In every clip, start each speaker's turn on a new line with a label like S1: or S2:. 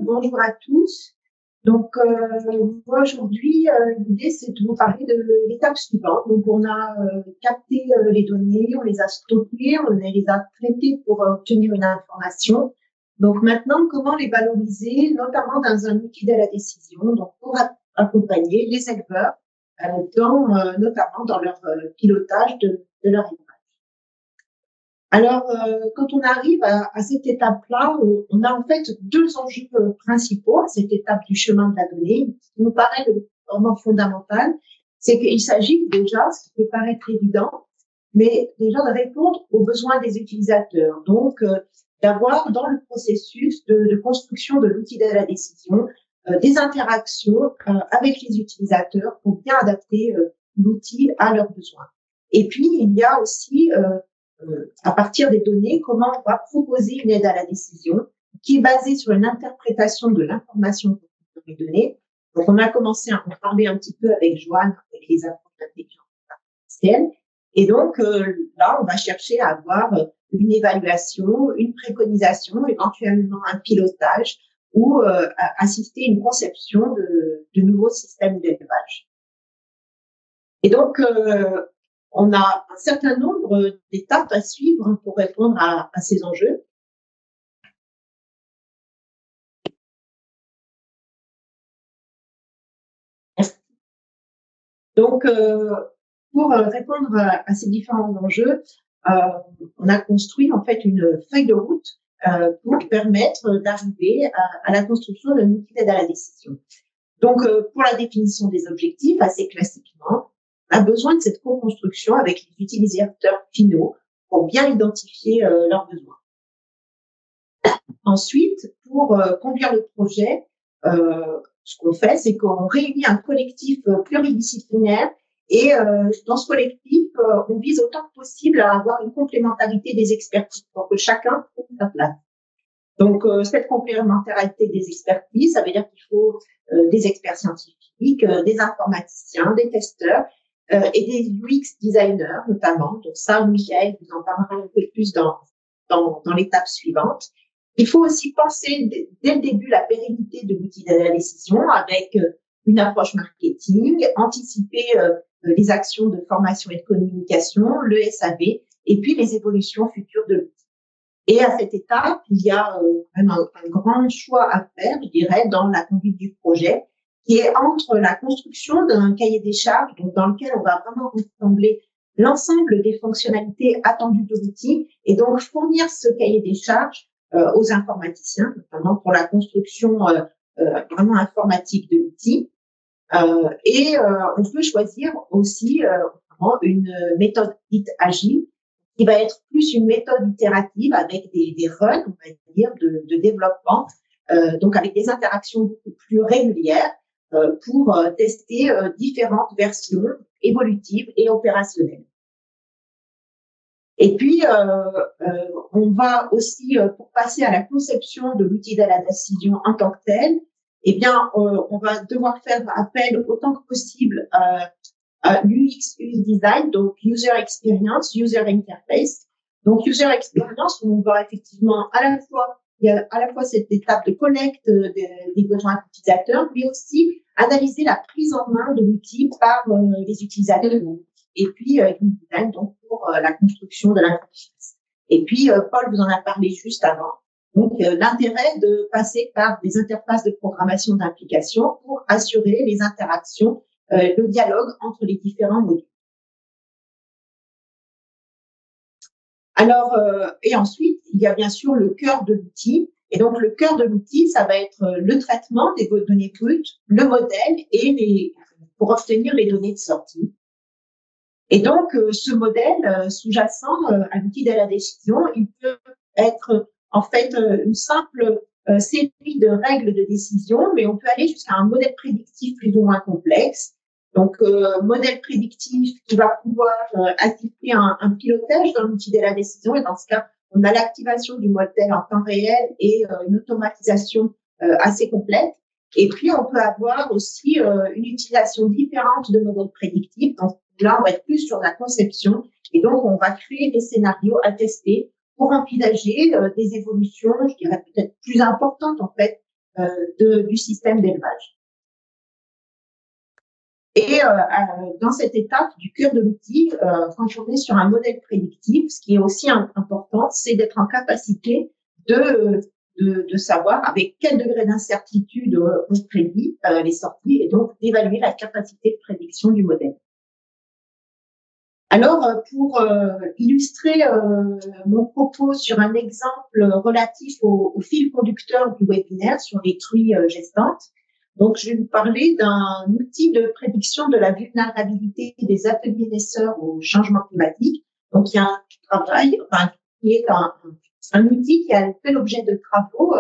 S1: Bonjour à tous. Donc, moi aujourd'hui, l'idée c'est de vous parler de l'étape suivante. Donc, on a capté les données, on les a stockées, on les a traitées pour obtenir une information. Donc maintenant, comment les valoriser, notamment dans un outil de la décision, donc pour accompagner les éleveurs notamment dans leur pilotage de leur élevage. Alors, quand on arrive à cette étape-là, on a en fait deux enjeux principaux à cette étape du chemin de la donnée, qui nous paraît vraiment fondamental. C'est qu'il s'agit déjà, ce qui peut paraître évident, mais déjà de répondre aux besoins des utilisateurs. Donc, d'avoir dans le processus de construction de l'outil de la décision des interactions avec les utilisateurs pour bien adapter l'outil à leurs besoins. Et puis, il y a aussi à partir des données, comment on va proposer une aide à la décision qui est basée sur une interprétation de l'information qu'on peut donner. Donc, on a commencé à en parler un petit peu avec Joanne, avec les approches d'intelligence artificielle. Et donc, là, on va chercher à avoir une évaluation, une préconisation, éventuellement un pilotage ou assister à une conception de nouveaux systèmes d'élevage. Et donc, on a un certain nombre d'étapes à suivre pour répondre à ces enjeux. Donc, pour répondre à ces différents enjeux, on a construit en fait une feuille de route pour permettre d'arriver à la construction d'un outil d'aide à la décision. Donc, pour la définition des objectifs, assez classiquement, on a besoin de cette co-construction avec les utilisateurs finaux pour bien identifier leurs besoins. Ensuite, pour conduire le projet, ce qu'on fait, c'est qu'on réunit un collectif pluridisciplinaire et dans ce collectif, on vise autant que possible à avoir une complémentarité des expertises pour que chacun trouve sa place. Donc, cette complémentarité des expertises, ça veut dire qu'il faut des experts scientifiques, des informaticiens, des testeurs et des UX designers notamment. Donc ça, Michael vous en parlera un peu plus dans l'étape suivante. Il faut aussi penser dès le début la pérennité de l'outil de la décision avec une approche marketing, anticiper les actions de formation et de communication, le SAV, et puis les évolutions futures de l'outil. Et à cette étape, il y a vraiment un grand choix à faire, je dirais, dans la conduite du projet, qui est entre la construction d'un cahier des charges, donc dans lequel on va vraiment rassembler l'ensemble des fonctionnalités attendues de l'outil, et donc fournir ce cahier des charges aux informaticiens, notamment pour la construction vraiment informatique de l'outil. On peut choisir aussi une méthode dite agile, qui va être plus une méthode itérative avec des runs, on va dire, de développement, donc avec des interactions beaucoup plus régulières pour tester différentes versions évolutives et opérationnelles. Et puis, on va aussi, pour passer à la conception de l'outil de la décision en tant que tel, eh bien, on va devoir faire appel autant que possible l'UX design, donc user experience, user interface. Donc user experience, on va effectivement il y a à la fois cette étape de collecte des besoins utilisateurs, mais aussi analyser la prise en main de l'outil par les utilisateurs. Et puis design donc pour la construction de l'interface. Et puis Paul vous en a parlé juste avant. Donc l'intérêt de passer par des interfaces de programmation d'application pour assurer les interactions, le dialogue entre les différents modules. Alors, et ensuite, il y a bien sûr le cœur de l'outil. Et donc, le cœur de l'outil, ça va être le traitement des données brutes, le modèle pour obtenir les données de sortie. Et donc, ce modèle sous-jacent à l'outil de la décision, il peut être en fait une simple série de règles de décision, mais on peut aller jusqu'à un modèle prédictif plus ou moins complexe. Donc, modèle prédictif qui va pouvoir assister un pilotage dans l'outil de la décision. Et dans ce cas, on a l'activation du modèle en temps réel et une automatisation assez complète. Et puis, on peut avoir aussi une utilisation différente de modèles prédictifs. Donc, là, on va être plus sur la conception. Et donc, on va créer des scénarios à tester pour envisager des évolutions, je dirais peut-être plus importantes, en fait, du système d'élevage. Et dans cette étape du cœur de l'outil, quand on est sur un modèle prédictif, ce qui est aussi important, c'est d'être en capacité de savoir avec quel degré d'incertitude on prédit les sorties et donc d'évaluer la capacité de prédiction du modèle. Alors, pour illustrer mon propos sur un exemple relatif au fil conducteur du webinaire sur les truies gestantes, donc je vais vous parler d'un outil de prédiction de la vulnérabilité des ateliers naisseurs au changement climatique. Donc, il y a un travail, qui est un outil qui a fait l'objet de travaux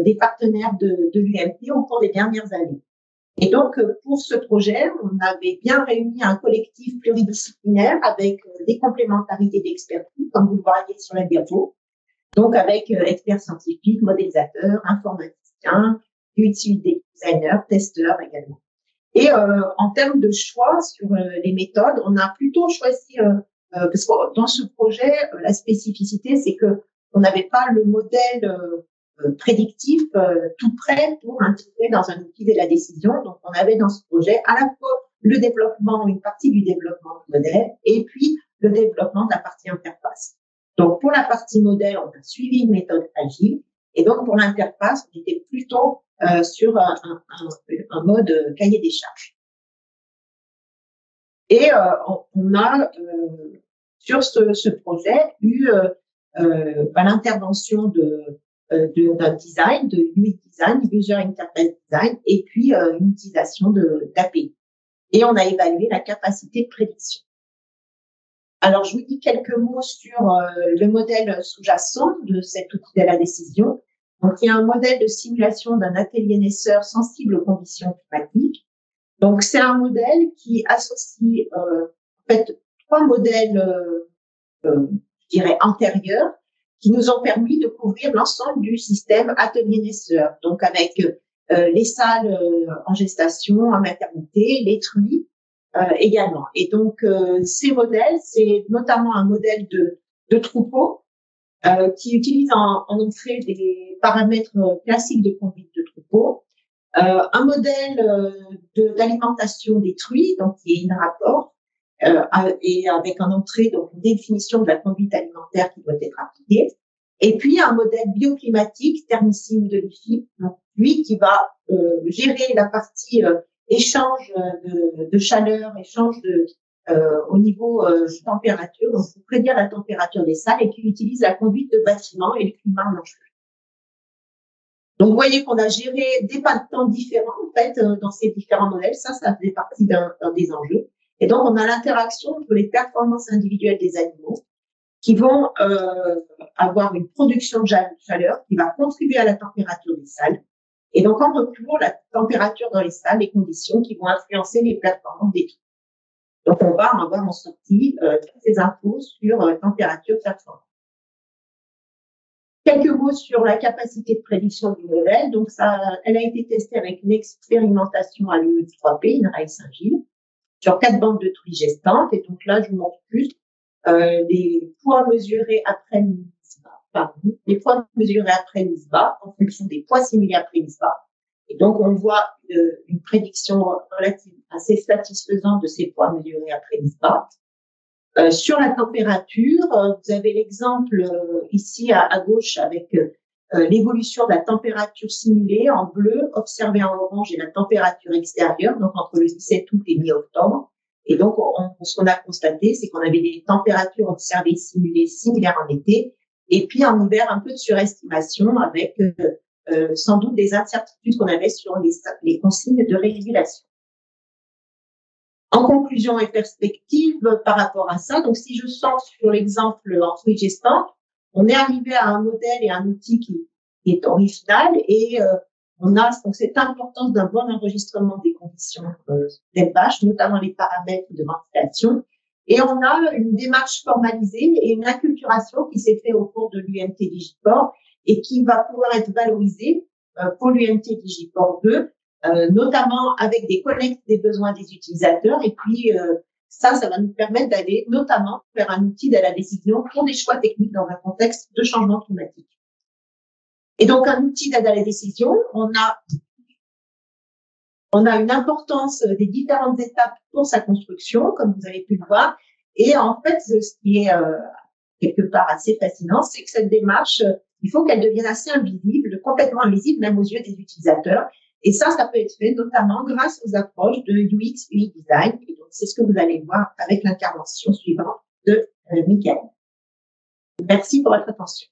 S1: des partenaires de l'UMT au cours des dernières années. Et donc, pour ce projet, on avait bien réuni un collectif pluridisciplinaire avec des complémentarités d'expertise, comme vous le voyez sur la diapo. Donc, avec experts scientifiques, modélisateurs, informaticiens, UX designers, testeurs également. Et en termes de choix sur les méthodes, on a plutôt choisi, parce que dans ce projet, la spécificité, c'est que on n'avait pas le modèle prédictif tout prêt pour intégrer dans un outil de la décision. Donc, on avait dans ce projet à la fois le développement, une partie du développement du modèle, et puis le développement de la partie interface. Donc, pour la partie modèle, on a suivi une méthode agile, et donc pour l'interface, on était plutôt sur un mode cahier des charges. Et on a sur ce projet eu l'intervention d'un design, de UX design, user interface design, et puis une utilisation d'API. Et on a évalué la capacité de prédiction. Alors, je vous dis quelques mots sur le modèle sous-jacent de cet outil de la décision. Donc, il y a un modèle de simulation d'un atelier naisseur sensible aux conditions climatiques. Donc, c'est un modèle qui associe en fait 3 modèles, je dirais, antérieurs, qui nous ont permis de couvrir l'ensemble du système atelier naisseur. Donc, avec les salles en gestation, en maternité, les truies également. Et donc, ces modèles, c'est notamment un modèle de troupeau qui utilise en entrée des paramètres classiques de conduite de troupeau, un modèle d'alimentation des truies, donc qui est INRAPORT, et avec en entrée donc une définition de la conduite alimentaire qui doit être appliquée, et puis un modèle bioclimatique thermicime de l'IFI, donc lui qui va gérer la partie échange de chaleur, échange au niveau température, donc pour prédire la température des salles, et qui utilise la conduite de bâtiments et le climat en enjeu. Donc, vous voyez qu'on a géré des pas de temps différents, en fait, dans ces différents modèles. Ça fait partie d'un des enjeux. Et donc, on a l'interaction entre les performances individuelles des animaux qui vont avoir une production de chaleur qui va contribuer à la température des salles. Et donc, en retour, la température dans les salles, les conditions qui vont influencer les performances des truies. Donc, on va avoir en sortie toutes ces infos sur température performance. Quelques mots sur la capacité de prédiction du modèle. Donc, elle a été testée avec une expérimentation à l'UE3P, INRAE Saint-Gilles, sur 4 bandes de truies gestantes. Et donc là, je vous montre plus les poids mesurés après l'ISBA, en fonction des poids simulés après l'ISBA. Et donc, on voit une prédiction relative assez satisfaisante de ces poids mesurés après l'ISBA. Sur la température, vous avez l'exemple ici à gauche avec l'évolution de la température simulée en bleu, observée en orange, et la température extérieure, donc entre le 17 août et mi-octobre. Et donc, ce qu'on a constaté, c'est qu'on avait des températures observées simulées similaires en été, et puis en hiver, un peu de surestimation avec sans doute des incertitudes qu'on avait sur les consignes de régulation. En conclusion et perspective par rapport à ça, donc si je sors sur l'exemple en truies gestantes, on est arrivé à un modèle et un outil qui est original, et on a donc cette importance d'un bon enregistrement des conditions d'élevage, notamment les paramètres de ventilation, et on a une démarche formalisée et une acculturation qui s'est faite au cours de l'UMT Digiport et qui va pouvoir être valorisée pour l'UMT Digiport 2, notamment avec des collectes des besoins des utilisateurs, et puis ça va nous permettre d'aller notamment vers un outil de la décision pour des choix techniques dans un contexte de changement climatique. Et donc, un outil d'aide à la décision, on a une importance des différentes étapes pour sa construction, comme vous avez pu le voir. Et en fait, ce qui est quelque part assez fascinant, c'est que cette démarche, il faut qu'elle devienne assez invisible, complètement invisible, même aux yeux des utilisateurs. Et ça peut être fait notamment grâce aux approches de UX, UI design. Et donc, c'est ce que vous allez voir avec l'intervention suivante de Michael. Merci pour votre attention.